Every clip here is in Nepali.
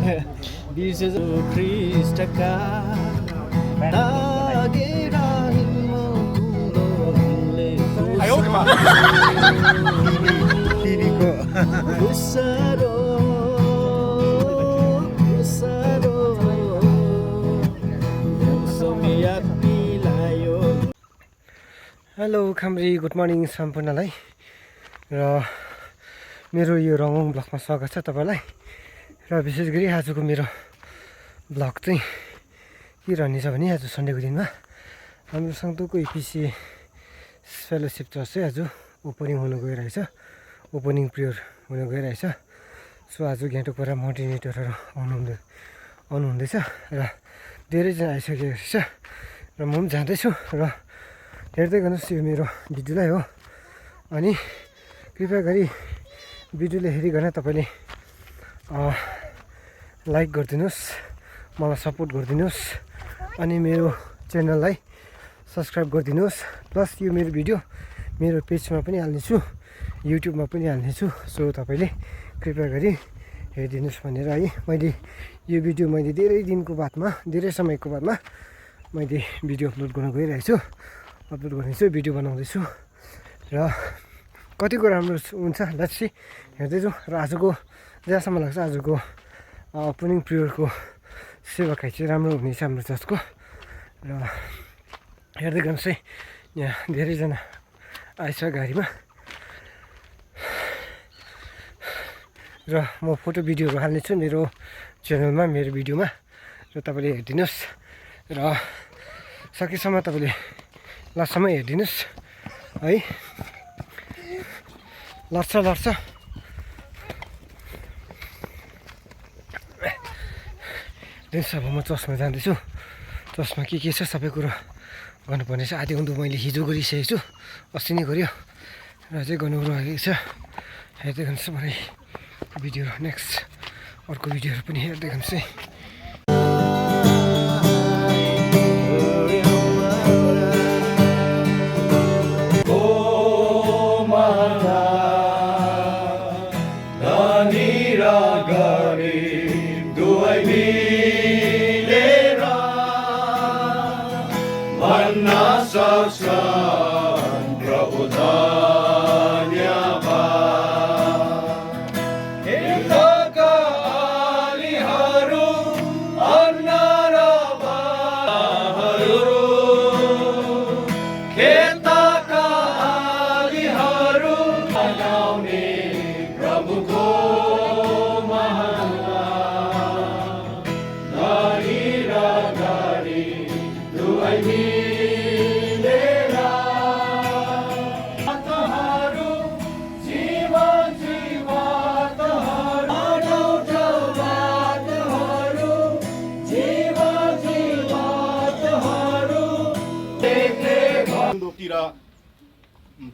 बिर्सेछ ख्रिस्टका तागेर हिउँले खुसारो खुसारो सोमिया पिलायो। हेलो खाम्री, गुड मर्निङ सम्पूर्णलाई। र मेरो यो रङङ ब्लगमा स्वागत छ तपाईँलाई। र विशेष गरी आजको मेरो ब्लग चाहिँ के रहनेछ भने आज सन्डेको दिनमा हाम्रो सङ्तुकको एपिसी फेलोसिप चर्च चाहिँ आज ओपनिङ हुन गइरहेछ, ओपनिङ प्रेयर हुन गइरहेछ। सो आज गान्तोकबाट मोर्डिनेटरहरू आउनुहुँदैछ र धेरैजना आइसकेको रहेछ र म पनि जाँदैछु। र हेर्दै गर्नुहोस् यो मेरो भिडियोलाई हो, अनि कृपया गरी भिडियोले हेरिकन तपाईँले लाइक गरिदिनुहोस्, मलाई सपोर्ट गरिदिनुहोस्, अनि मेरो च्यानललाई सब्सक्राइब गरिदिनुहोस्। प्लस यो मेरो भिडियो मेरो पेजमा पनि हाल्नेछु, युट्युबमा पनि हाल्नेछु। सो तपाईँले कृपया गरी हेरिदिनुहोस् भनेर है मैले यो भिडियो धेरै दिनको बादमा, धेरै समयको बादमा मैले भिडियो अपलोड गर्न गइरहेछु, अपलोड गर्नेछु, भिडियो बनाउँदैछु। र कतिको राम्रो हुन्छ लेट्स सी, हेर्दै जाउँ। र आजको जहाँसम्म लाग्छ आजको ओपनिङ प्रेयरको सेवाकाई चाहिँ राम्रो हुनेछ हाम्रो चर्चको। र हेर्दै गर्नुहोस् है, यहाँ धेरैजना आएछ गाडीमा। र म फोटो भिडियोहरू हाल्नेछु मेरो च्यानलमा, मेरो भिडियोमा, र तपाईँले हेरिदिनुहोस्। र सकेसम्म तपाईँले लास्टसम्म हेरिदिनुहोस् है। लड्छ अब म चर्चमा जाँदैछु। चर्चमा के छ सबै कुरो गर्नुपर्ने छ। आधी उँधो मैले हिजो गरिसकेको छु, अस्ति नै गऱ्यो, र अझै गर्नु रहेको छ। हेर्दै गर्नुहोस् मलाई भिडियो, नेक्स्ट अर्को भिडियोहरू पनि हेर्दै गर्नुहोस् है।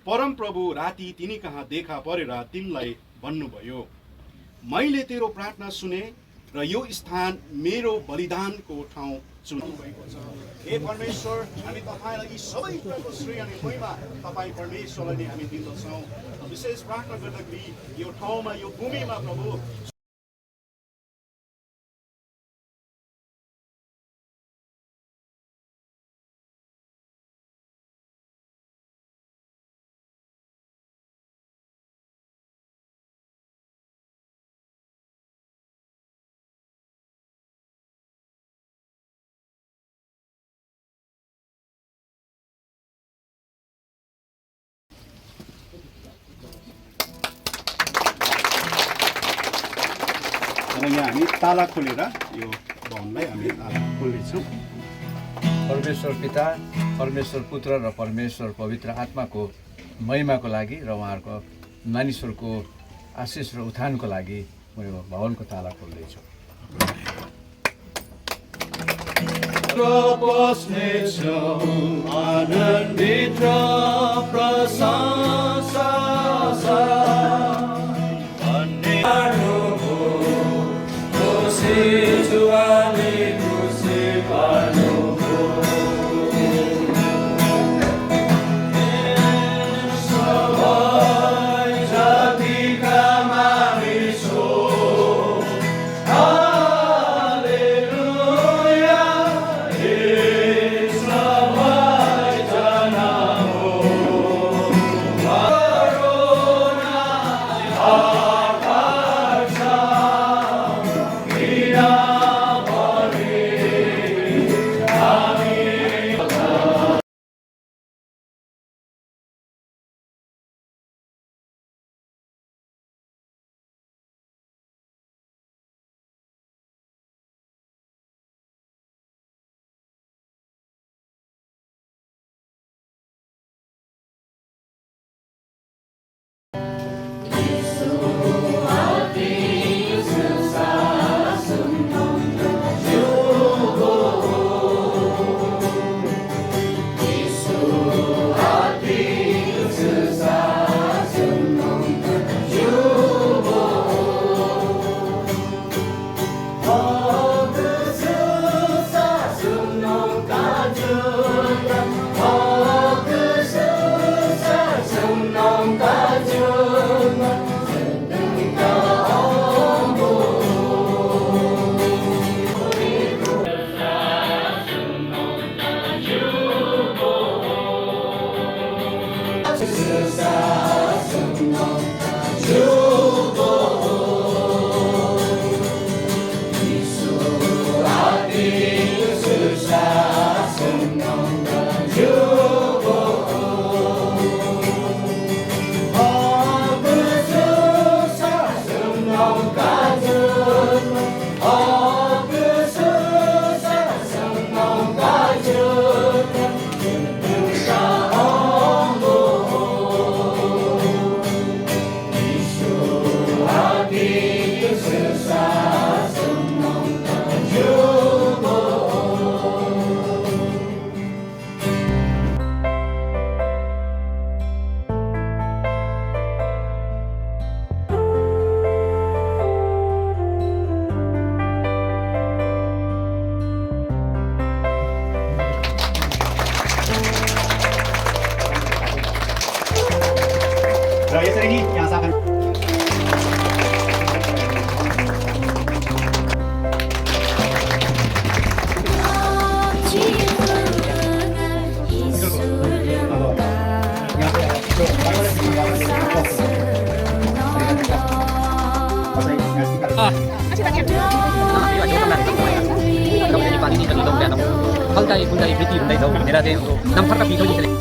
परम प्रभु राति तिनी कहाँ देखा परेर तिमीलाई भन्नुभयो, मैले तेरो प्रार्थना सुने र यो स्थान मेरो बलिदानको ठाउँ चुन्नुभएको छ। हे परमेश्वर, हामी तपाईँलाई यी सबै कुराको श्रेय अनि महिमा तपाईँ परमेश्वरलाई नै हामी दिँदछौँ। विशेष प्रार्थना गर्दाखेरि यो ठाउँमा, यो भूमिमा प्रभु यहाँ हामी ताला खोलेर यो भवनलाई हामी ताला खोल्नेछौँ। परमेश्वर पिता, परमेश्वर पुत्र र परमेश्वर पवित्र आत्माको महिमाको लागि र उहाँहरूको मानिसहरूको आशिष र उत्थानको लागि म यो भवनको ताला खोल्दैछु। त्यसरी नै यहाँ साथहरू Kalau dari pagi ini dari dong dan kalau dari wृद्धि हुँदैछ भनेर चाहिँ नम्फरका पिठो निस्केको